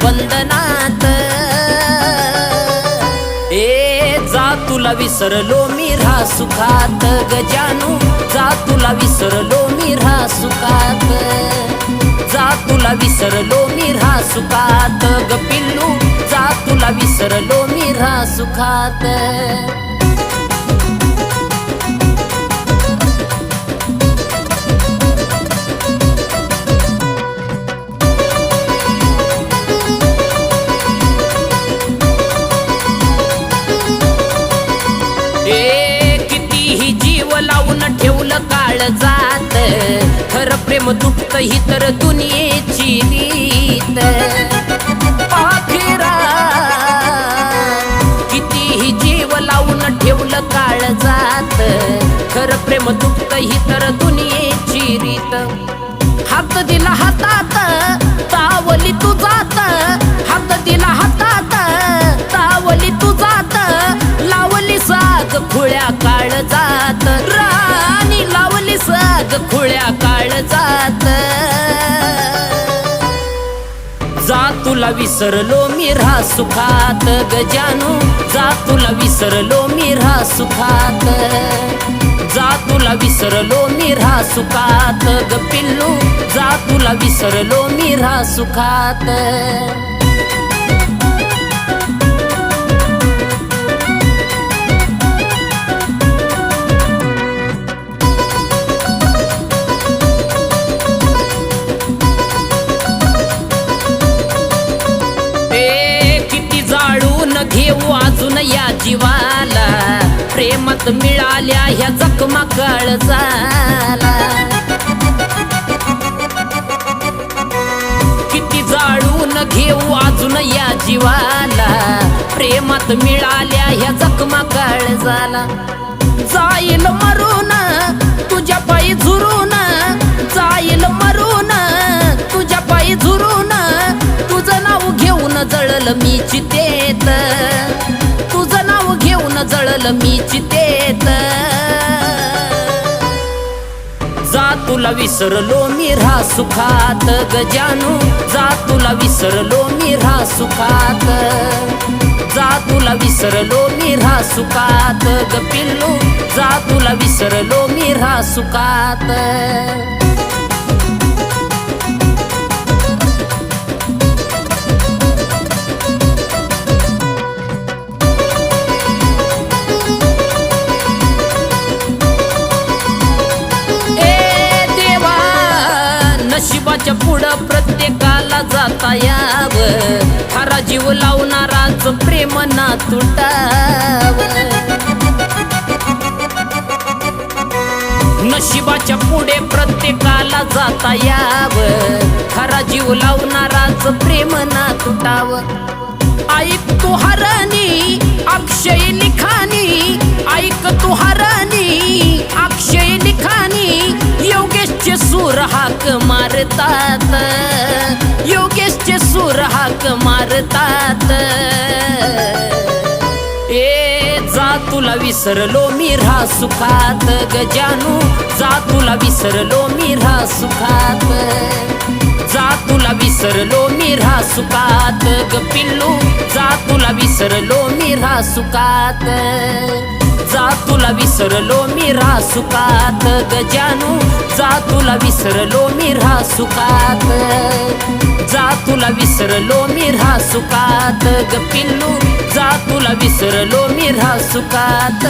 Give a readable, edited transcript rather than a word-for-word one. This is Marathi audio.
बंधनात। जा तुला विसरलो मी राहा सुखात ग जानू, जा तुला विसरलो मी राहा सुखात। जा तुला विसरलो मी राहा सुखात ग पिल्लू, जा तुला विसरलो मी राहा सुखात। कितीही जीव लावून ठेवलं काळ जात, खरं प्रेम दुखत ही तर दुनियेची रीत। आखिरा कितीही जीव लावून ठेवलं काळ जात, खरं प्रेम दुखत ही तर दुनियेची रीत। हात दिला हातात तावली तू जात, हात दिला हातात तावली तू जात। लावली साग खुळ्या काळ जात, राणी लावली साग खुळ्या काळ जात। जा तुला विसरलो मी राहा सुखात ग जानू, जा तुला विसरलो मी राहा सुखात। जा तुला विसरलो मी राहा सुखात ग पिल्लू, जा तुला विसरलो मी राहा सुखात। घेऊ अजून या जीवाला, प्रेमात मिळाल्या ह्या जखमा काळजाला। किती जाळून घेऊ अजून या जीवाला, प्रेमात मिळाल्या ह्या जखमा काळजाला। जाईल मरून तुझ्या पायी झुरून, जाईल मरून तुझ्या पायी झुरून। तुझं नाव घेऊन जळल मी चितेत, तुझं नाव घेऊन जळल मी चितेत। जा तुला विसरलो मी राहा सुखात ग जानू, जा तुला विसरलो मी राहा सुखात। जा तुला विसरलो मी राहा सुखात ग पिल्लू, जा तुला विसरलो मी राहा सुखात। नशिबाच्या पुढं प्रत्येकाला जाता यावं, खरा जीव लावणाराच प्रेम ना तुटावं। नशिबाच्या पुढे प्रत्येकाला जाता यावं, खरा जीव लावणाराच प्रेम ना तुटावं। ऐक तू हरणी अक्षय लिखाणी, ऐक तू हरणी अक्षय लिखाणी। योगेशचे सूर हाक मारतात, योगेशचे सूर हाक मारतात। जा तुला विसरलो मी राहा सुखात ग जानू, जा तुला विसरलो मी राहा सुखात। जा तुला विसरलो मी राहा सुखात ग पिल्लू, जा तुला विसरलो मी राहा सुखात। जा तुला विसरलो मी राहा सुखात ग जानू, जा तुला विसरलो मी राहा सुखात। जा तुला विसरलो मी राहा सुखात ग पिल्लू, जा तुला विसरलो मी राहा सुखात।